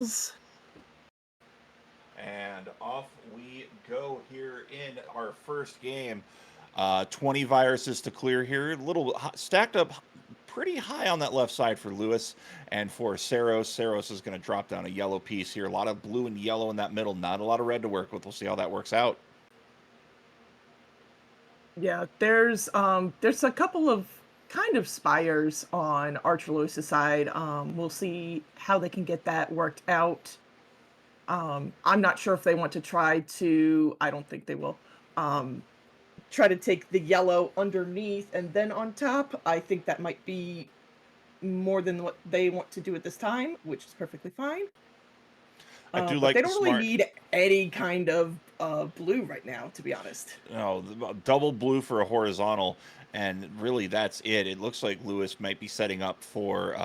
And off we go here in our first game. 20 viruses to clear here. Little stacked up pretty high on that left side for Lewis. And for Sarros, Sarros is going to drop down a yellow piece here. A lot of blue and yellow in that middle. Not a lot of red to work with. We'll see how that works out. Yeah, there's a couple of kind of spires on ArcherLewys' side. We'll see how they can get that worked out. I'm not sure if they want to try to, I don't think they will. Um, Try to take the yellow underneath and then on top. I think that might be more than what they want to do at this time, which is perfectly fine. I do But they like the don't really smart. need any kind of blue right now, to be honest. No, double blue for a horizontal, and really that's it. It looks like Lewis might be setting up for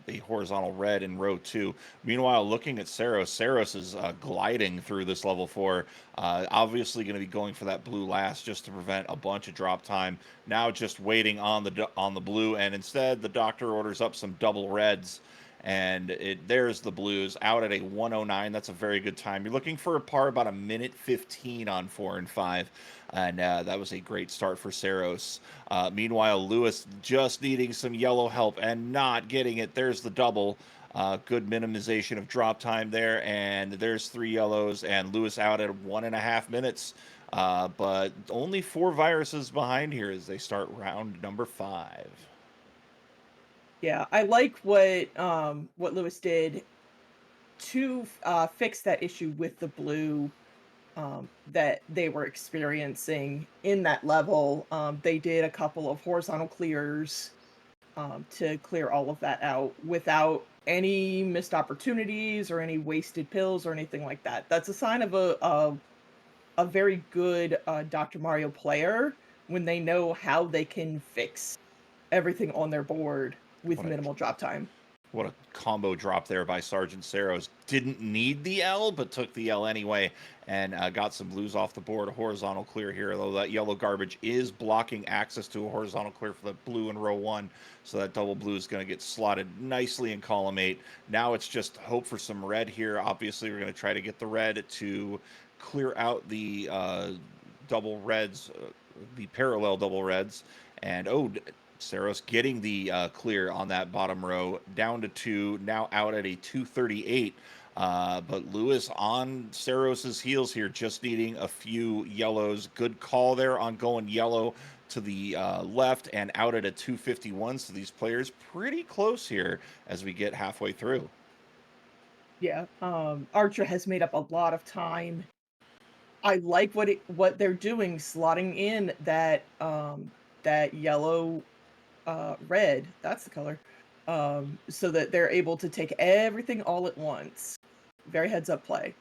the horizontal red in row two. Meanwhile, looking at Saros, Saros is gliding through this level four. Obviously, going to be going for that blue last just to prevent a bunch of drop time. Now, just waiting on the blue, and instead the doctor orders up some double reds. And there's the Blues out at a 109. That's a very good time. You're looking for a par about a minute 15 on 4 and 5, and that was a great start for Saros. Meanwhile, Lewis just needing some yellow help and not getting it. There's the double. Good minimization of drop time there, and there's 3 yellows, and Lewis out at 1.5 minutes. But only 4 viruses behind here as they start round number 5. Yeah, I like what Lewis did to fix that issue with the blue that they were experiencing in that level. They did a couple of horizontal clears to clear all of that out without any missed opportunities or any wasted pills or anything like that. That's a sign of a very good Dr. Mario player when they know how they can fix everything on their board with What a minimal drop time. What a combo drop there by Sergeant Saros. Didn't need the L, but took the L anyway and got some blues off the board. A horizontal clear here, though that yellow garbage is blocking access to a horizontal clear for the blue in row one. So that double blue is going to get slotted nicely in column 8. Now it's just hope for some red here. Obviously, we're going to try to get the red to clear out the double reds, the parallel double reds. And oh, Saros getting the clear on that bottom row, down to 2, now out at a 238. But Lewis on Saros's heels here, just needing a few yellows. Good call there on going yellow to the left and out at a 251. So these players pretty close here as we get halfway through. Yeah, Archer has made up a lot of time. I like what they're doing, slotting in that yellow, red, that's the color, so that they're able to take everything all at once. Very heads up play.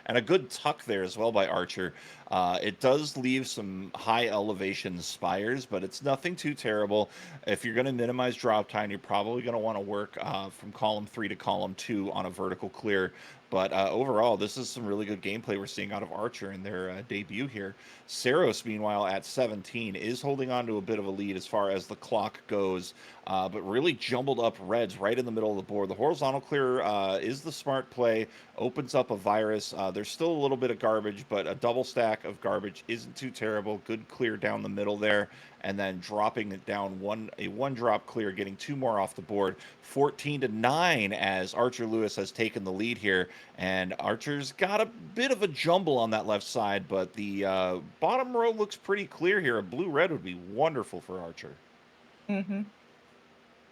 And a good tuck there as well by Archer. It does leave some high elevation spires, but it's nothing too terrible. If you're going to minimize drop time, you're probably going to want to work from column 3 to column 2 on a vertical clear. But overall, this is some really good gameplay we're seeing out of Archer in their debut here. Saros, meanwhile, at 17, is holding on to a bit of a lead as far as the clock goes, but really jumbled up reds right in the middle of the board. The horizontal clear is the smart play, opens up a virus. There's still a little bit of garbage, but a double stack of garbage isn't too terrible. Good clear down the middle there, and then dropping it down a one drop clear, getting 2 more off the board. 14-9 as ArcherLewys has taken the lead here, and Archer's got a bit of a jumble on that left side, but the bottom row looks pretty clear here. A blue red would be wonderful for Archer. Mhm.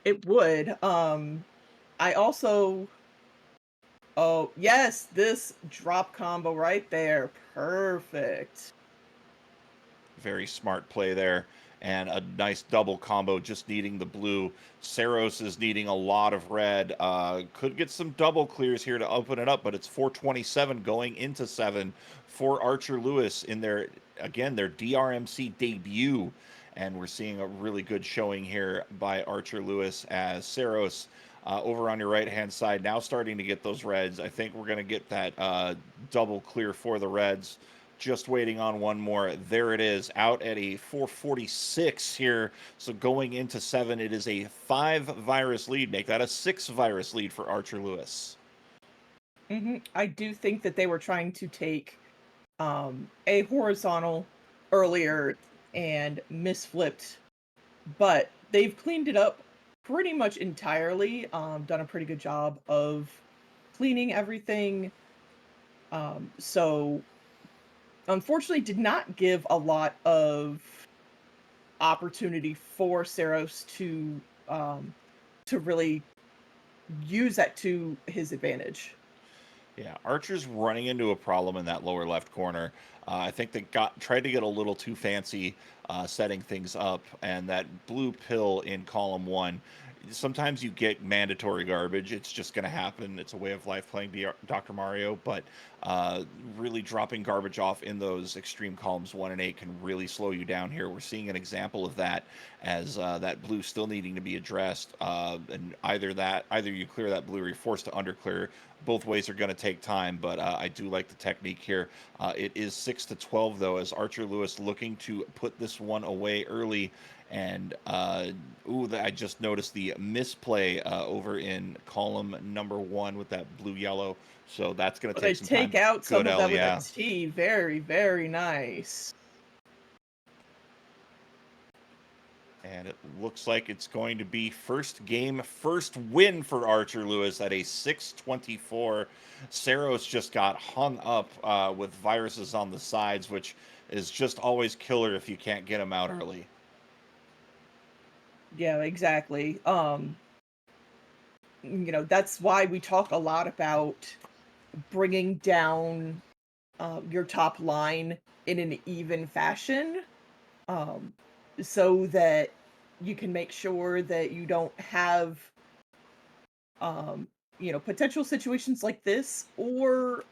It would, I also oh, yes, this drop combo right there, perfect. Very smart play there. And a nice double combo, just needing the blue. Saros is needing a lot of red. Could get some double clears here to open it up, but it's 427 going into 7 for ArcherLewys in their DrMC debut. And we're seeing a really good showing here by ArcherLewys as Saros over on your right hand side now starting to get those reds. I think we're going to get that double clear for the reds. Just waiting on one more. There it is, out at a 446 here. So going into 7, it is a 5 virus lead. Make that a 6 virus lead for ArcherLewys. I do think that they were trying to take a horizontal earlier and misflipped, but they've cleaned it up pretty much entirely. Done a pretty good job of cleaning everything. So unfortunately did not give a lot of opportunity for Saros to really use that to his advantage. Yeah, Archer's running into a problem in that lower left corner. I think they tried to get a little too fancy setting things up, and that blue pill in column one. Sometimes you get mandatory garbage. It's just going to happen. It's a way of life playing Dr. Mario, but uh, really dropping garbage off in those extreme columns 1 and 8 can really slow you down here. We're seeing an example of that as that blue still needing to be addressed, and either you clear that blue or you're forced to underclear. Both ways are going to take time, but I do like the technique here. It is 6-12 though, as ArcherLewys looking to put this one away early. And I just noticed the misplay over in column number one with that blue yellow. So that's going to But take they some time. take out Good some of L, that with a yeah. T. Very, very nice. And it looks like it's going to be first game, first win for ArcherLewys at a 6-24. Sarros just got hung up with viruses on the sides, which is just always killer if you can't get them out early. Yeah, exactly. That's why we talk a lot about bringing down your top line in an even fashion, um, so that you can make sure that you don't have um, potential situations like this, or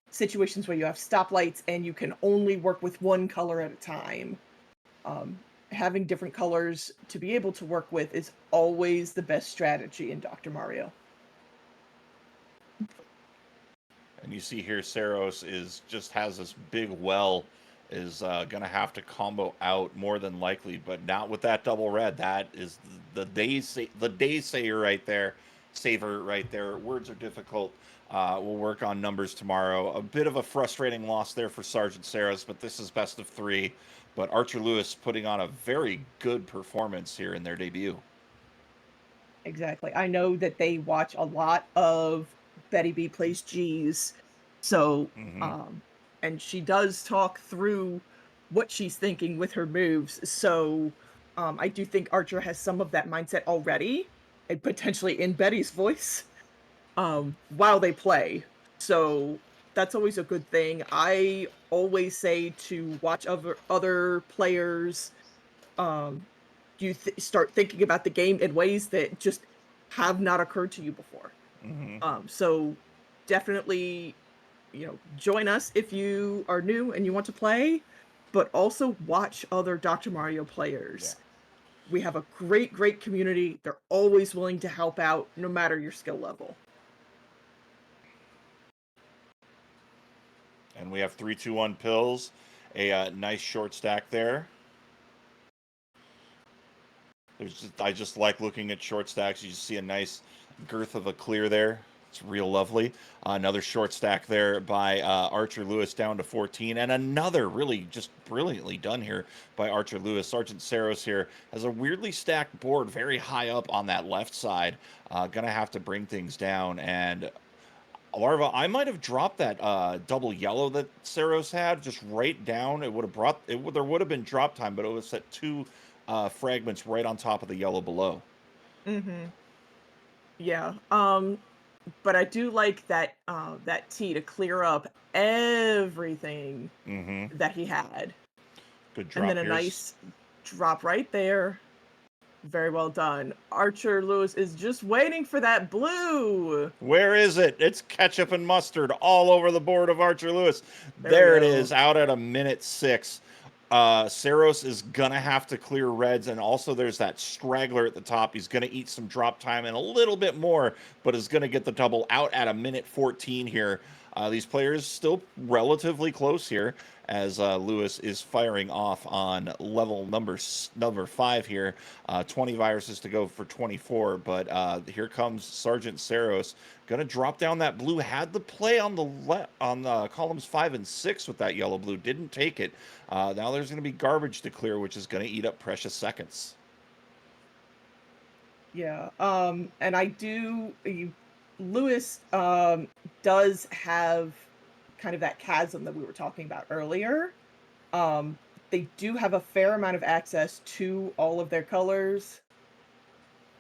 situations where you have stoplights and you can only work with one color at a time. Um, Having different colors to be able to work with is always the best strategy in Dr. Mario. And you see here, Saros just has this big well, is going to have to combo out more than likely, but not with that double red. That is the day saver right there, saver right there. Words are difficult. We'll work on numbers tomorrow. A bit of a frustrating loss there for SgtSarros, but this is best of three. But ArcherLewys putting on a very good performance here in their debut. Exactly. I know that they watch a lot of Betty B Plays G's. So, Hmm. and she does talk through what she's thinking with her moves. So, I do think Archer has some of that mindset already, and potentially in Betty's voice, while they play. So that's always a good thing. I always say to watch other players, um, start thinking about the game in ways that just have not occurred to you before. Hmm. So definitely, join us if you are new and you want to play, but also watch other Dr. Mario Yeah. players. We have a great, great community. They're always willing to help out no matter your skill level. And we have 3-2-1 pills. A nice short stack there. I just like looking at short stacks. You just see a nice girth of a clear there. It's real lovely. Another short stack there by ArcherLewys down to 14. And another really just brilliantly done here by ArcherLewys. SgtSarros here has a weirdly stacked board very high up on that left side. Gonna have to bring things down. And Larva, I might have dropped that double yellow that Saros had just right down. It would have brought it. There would have been drop time, but it was set two fragments right on top of the yellow below. Mhm. Yeah. But I do like that T to clear up everything Mm-hmm. that he had. Good And drop. then a Here's nice drop right there. Very well done. ArcherLewys is just waiting for that blue. where is it? It's ketchup and mustard all over the board of ArcherLewys. There we There it go. is, out at a minute 6. Saros is gonna have to clear reds, and also there's that straggler at the top. He's gonna eat some drop time and a little bit more, but is gonna get the double out at a minute 14 here. These players still relatively close here as Lewis is firing off on level number 5 here. 20 viruses to go for 24, but here comes SgtSarros. Going to drop down that blue. Had the play on the columns 5 and 6 with that yellow blue. Didn't take it. Now there's going to be garbage to clear, which is going to eat up precious seconds. Yeah. And Lewis does have kind of that chasm that we were talking about earlier. Um, they do have a fair amount of access to all of their colors.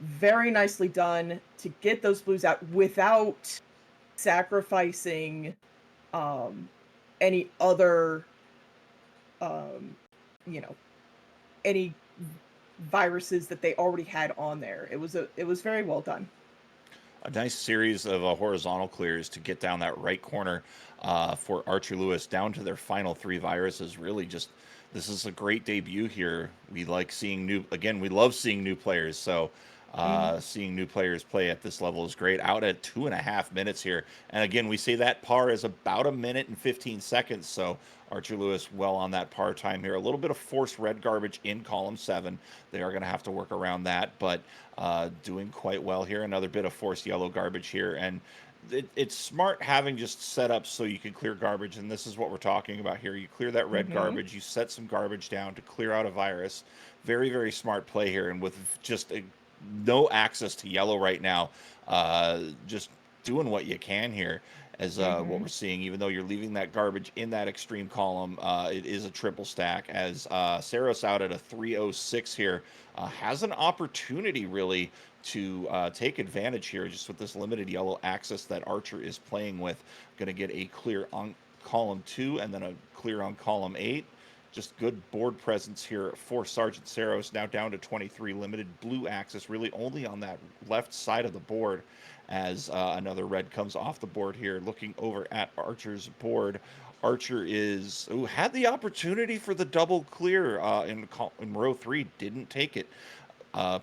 Very nicely done to get those blues out without sacrificing any other um, you know, any viruses that they already had on there. It was very well done. A nice series of horizontal clears to get down that right corner for ArcherLewys down to their final 3 viruses. Really just, this is a great debut here. We like seeing we love seeing new players. So Mhm. seeing new players play at this level is great. Out at 2.5 minutes here. And again, we say that par is about 1 minute and 15 seconds. So ArcherLewys well on that par time here. A little bit of forced red garbage in column 7. They are going to have to work around that, but doing quite well here. Another bit of forced yellow garbage here. And it's smart having just setups so you can clear garbage. And this is what we're talking about here. You clear that red Mhm. garbage, you set some garbage down to clear out a virus. Very, very smart play here. And with just no access to yellow right now, just doing what you can here as what we're Mhm. seeing. Even though you're leaving that garbage in that extreme column, it is a triple stack as Sarros out at a 306 here. Has an opportunity really to take advantage here just with this limited yellow axis that Archer is playing with. Going to get a clear on column 2 and then a clear on column 8. Just good board presence here for SgtSarros. Now down to 23. Limited blue axis really only on that left side of the board as another red comes off the board here. Looking over at Archer's board, Archer had the opportunity for the double clear in row 3, didn't take it.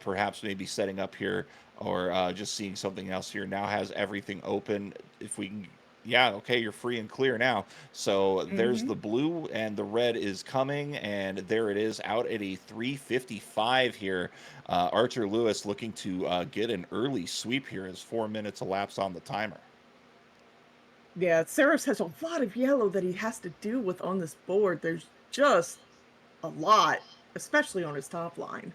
Perhaps maybe setting up here or just seeing something else here. Now has everything open. If we can, yeah, okay, you're free and clear now. So there's Mhm. the blue and the red is coming, and there it is out at a 3:55 here. ArcherLewys looking to get an early sweep here as 4 minutes elapse on the timer. Yeah, Saros has a lot of yellow that he has to deal with on this board. There's just a lot, especially on his top line.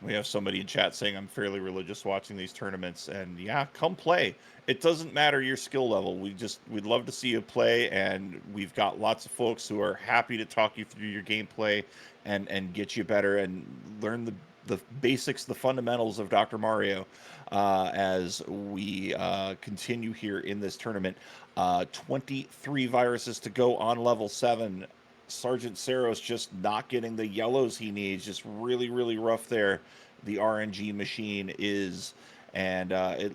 We have somebody in chat saying I'm fairly religious watching these tournaments, and yeah, come play. It doesn't matter your skill level. We'd love to see you play, and we've got lots of folks who are happy to talk you through your gameplay and get you better and learn the basics, the fundamentals of Dr. Mario as we continue here in this tournament. 23 viruses to go on level 7. SgtSarros just not getting the yellows he needs. Just really, really rough there. The RNG machine is, and it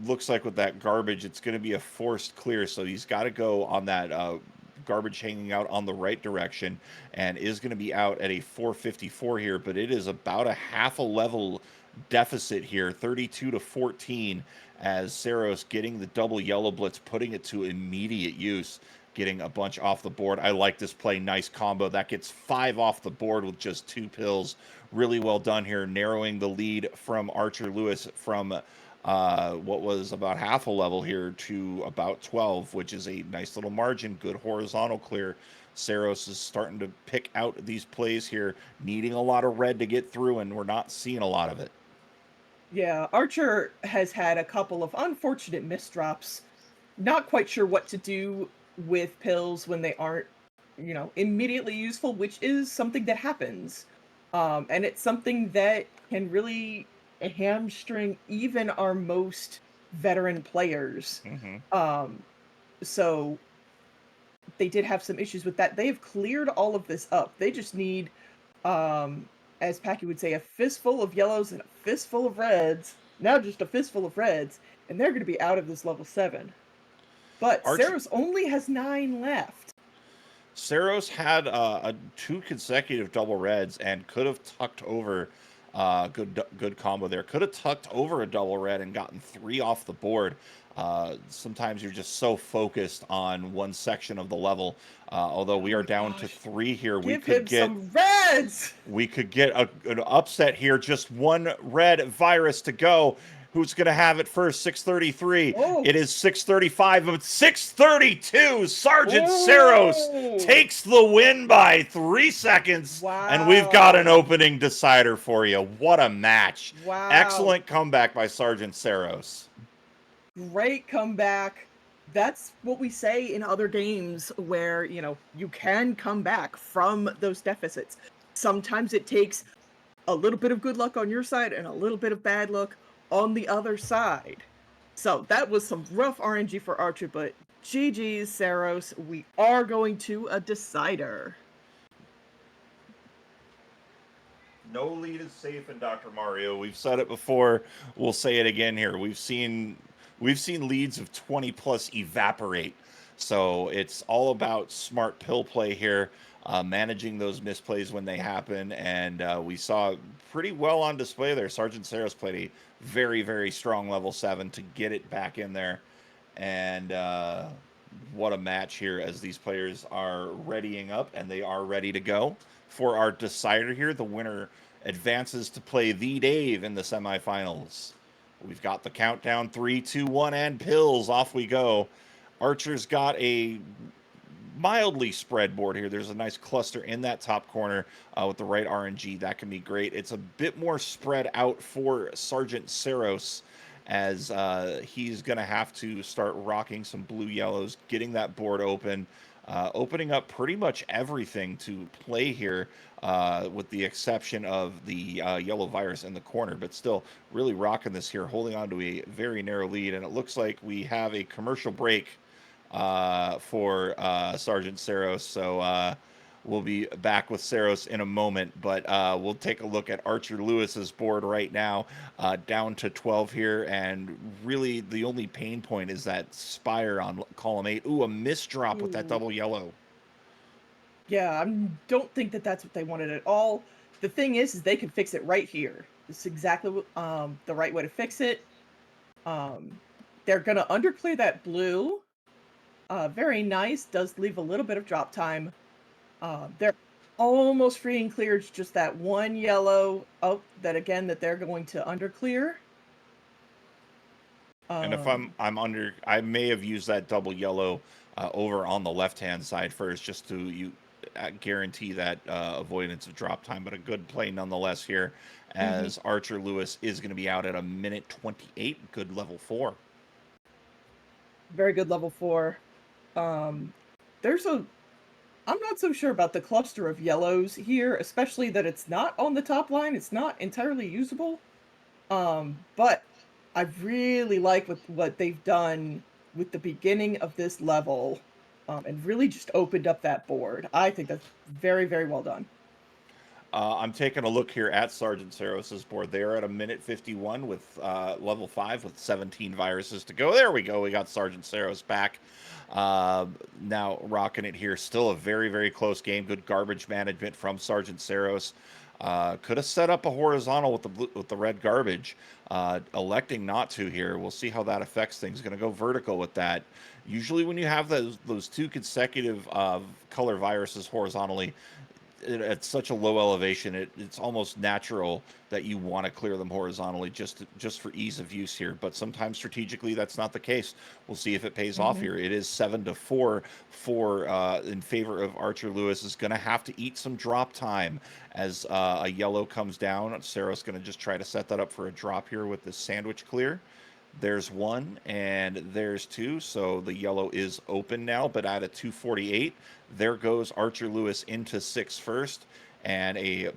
looks like with that garbage, it's going to be a forced clear. So he's got to go on that garbage hanging out on the right direction, and is going to be out at a 454 here. But it is about a half a level deficit here, 32 to 14, as Sarros getting the double yellow blitz, putting it to immediate use, getting a bunch off the board. I like this play. Nice combo. That gets 5 off the board with just 2 pills. Really well done here, narrowing the lead from ArcherLewys from what was about half a level here to about 12, which is a nice little margin. Good horizontal clear. Sarros is starting to pick out these plays here, needing a lot of red to get through, and we're not seeing a lot of it. Yeah, Archer has had a couple of unfortunate misdrops. Not quite sure what to do with pills when they aren't, immediately useful, which is something that happens. And it's something that can really hamstring even our most veteran players. Mm-hmm. Um, so they did have some issues with that. They've cleared all of this up. They just need, as Packy would say, a fistful of yellows and a fistful of reds. Now just a fistful of reds, and they're going to be out of this level 7. But Archer Saros only has 9 left. Saros had 2 consecutive double reds and could have tucked over Good combo there. Could have tucked over a double red and gotten 3 off the board. Sometimes you're just so focused on one section of the level. Although we Oh are my down to gosh. 3 here, Give him some reds! an upset here. Just one red virus to go. Who's going to have it first? 633. Oh, It is 635, but 632. Sergeant Saros oh, takes the win by 3 seconds, and we've got an wow. opening decider for you. What a match. Wow. Excellent comeback by Sergeant Saros. Great comeback. That's what we say in other games where, you can come back from those deficits. Sometimes it takes a little bit of good luck on your side and a little bit of bad luck on the other side. So that was some rough RNG for Archer, but GG's, Saros. We are going to a decider. No lead is safe in Dr. Mario. We've said it before. We'll say it again here. We've seen leads of 20 plus evaporate. So it's all about smart pill play here, managing those misplays when they happen. And we saw pretty well on display there. Sergeant Saros played a very, very strong level 7 to get it back in there. And what a match here as these players are readying up, and they are ready to go for our decider here. The winner advances to play the Dave in the semifinals. We've got the countdown 3, 2, 1, and pills. Off we go. Archer's got a mildly spread board here. There's a nice cluster in that top corner with the right RNG. That can be great. It's a bit more spread out for Sergeant Saros as he's going to have to start rocking some blue yellows, getting that board open, opening up pretty much everything to play here, with the exception of the yellow virus in the corner, but still really rocking this here, holding on to a very narrow lead. And it looks like we have a commercial break for Sergeant Saros. So we'll be back with Saros in a moment, but we'll take a look at ArcherLewis's board right now, down to 12 here, and really the only pain point is that Spire on column 8. Ooh, a misdrop with that Ooh. double yellow. Yeah, I don't think that that's what they wanted at all. The thing is they can fix it right here. This is exactly the right way to fix it. They're gonna underclear that blue. Very nice. Does leave a little bit of drop time. They're almost free and clear. It's just that one yellow. Oh, that they're going to underclear. And if Um, I may have used that double yellow over on the left-hand side first, just to guarantee that avoidance of drop time. But a good play nonetheless here, mhm. as ArcherLewys is going to be out at a minute 28. Good level 4. Very good level 4. There's a I'm not so sure about the cluster of yellows here, especially that it's not on the top line. It's not entirely usable. But I really like what they've done with the beginning of this level, and really just opened up that board. I think that's very, very well done. I'm taking a look here at Sergeant Saros's board. They are at a minute 51 with level 5 with 17 viruses to go. There we go. We got Sergeant Saros back. Now rocking it here. Still a very, very close game. Good garbage management from Sergeant Saros. Could have set up a horizontal with the red garbage. Electing not to here. We'll see how that affects things. Going to go vertical with that. Usually when you have those two consecutive color viruses horizontally, at such a low elevation, it's almost natural that you want to clear them horizontally just for ease of use here. But sometimes strategically that's not the case. We'll see if it pays off Mhm. here. It is 7-4 for in favor of ArcherLewys. Is going to have to eat some drop time as a yellow comes down. Sarah's going to just try to set that up for a drop here with this sandwich clear. There's one and there's two, so the yellow is open now, but at a 248, there goes ArcherLewys into 6 first, and a a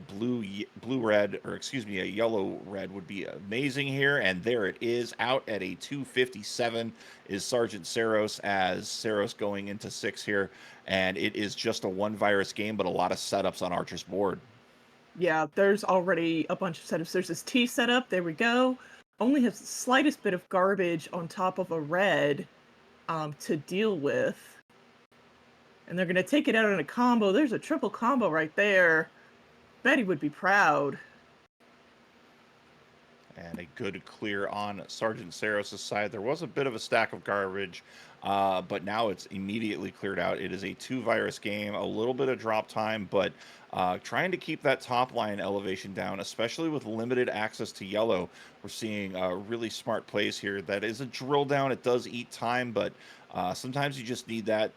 yellow red would be amazing here, and there it is. Out at a 257 is Sergeant Saros, as Saros going into 6 here, and it is just a one virus game, but a lot of setups on Archer's board. Yeah, there's already a bunch of setups. There's this T setup. There we go. Only has the slightest bit of garbage on top of a red to deal with. And they're going to take it out in a combo. There's a triple combo right there. Betty would be proud. And a good clear on SgtSarros' side. There was a bit of a stack of garbage, but now it's immediately cleared out. It is a 2-virus game, a little bit of drop time, but trying to keep that top line elevation down, especially with limited access to yellow. We're seeing really smart plays here. That is a drill down. It does eat time, but sometimes you just need that.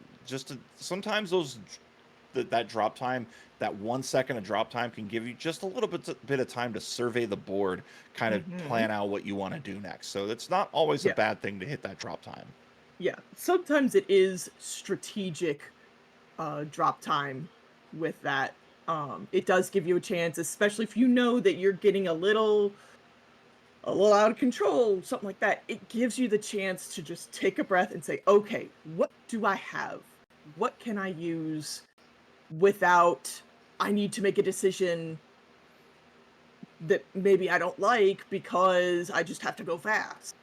Sometimes that drop time, that 1 second of drop time can give you just a little bit of time to survey the board, kind of Mm-hmm. plan out what you want to do next. So it's not always a Yeah. bad thing to hit that drop time. Yeah. Sometimes it is strategic drop time with that. It does give you a chance, especially if you know that you're getting a little out of control, something like that. It gives you the chance to just take a breath and say, okay, what do I have? What can I use without I need to make a decision that maybe I don't like because I just have to go fast.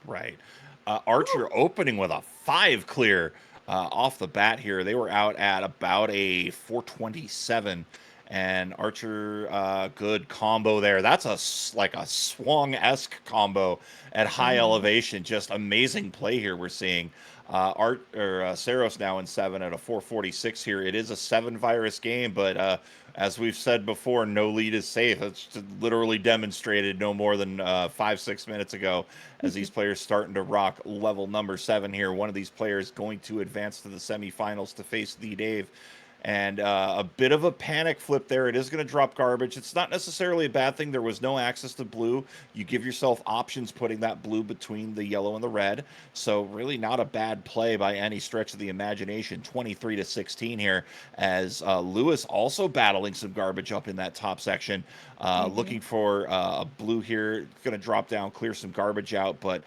Right. Archer opening with a 5 clear off the bat here. They were out at about a 427. And Archer, good combo there. That's like a swung-esque combo at high Mhm. elevation. Just amazing play here we're seeing. Sarros now in 7 at a 446 here. It is a 7-virus game, but as we've said before, no lead is safe. It's just literally demonstrated no more than 5-6 minutes ago as these players starting to rock level number 7 here. One of these players going to advance to the semifinals to face the Dave. And a bit of a panic flip there. It is going to drop garbage. It's not necessarily a bad thing. There was no access to blue. You give yourself options putting that blue between the yellow and the red. So really not a bad play by any stretch of the imagination. 23-16 here as Lewis also battling some garbage up in that top section. Looking Mhm. for a blue here. Going to drop down, clear some garbage out. But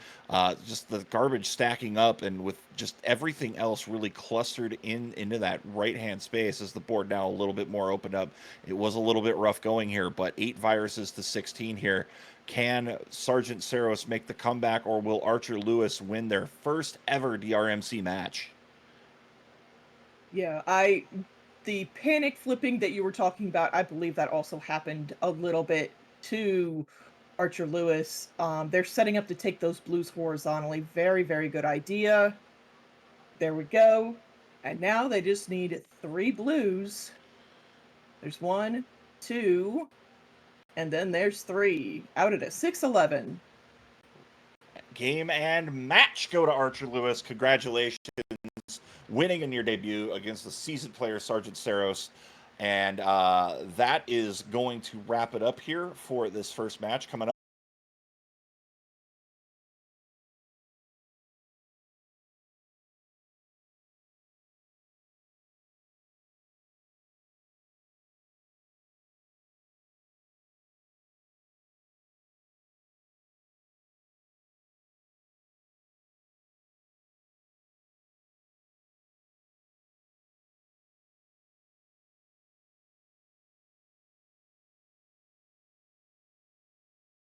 just the garbage stacking up and with just everything else really clustered into that right-hand space as the board now a little bit more opened up. It was a little bit rough going here, but 8 viruses to 16 here. Can SgtSarros make the comeback, or will ArcherLewys win their first ever DrMC match? Yeah, the panic flipping that you were talking about, I believe that also happened a little bit to Archer Lewis. They're setting up to take those blues horizontally. Very, very good idea. There we go. And now they just need 3 blues. There's 1, 2, and then there's 3. Out at a 6-11. Game and match go to ArcherLewys. Congratulations, winning in your debut against the seasoned player SgtSarros. And that is going to wrap it up here for this first match coming up.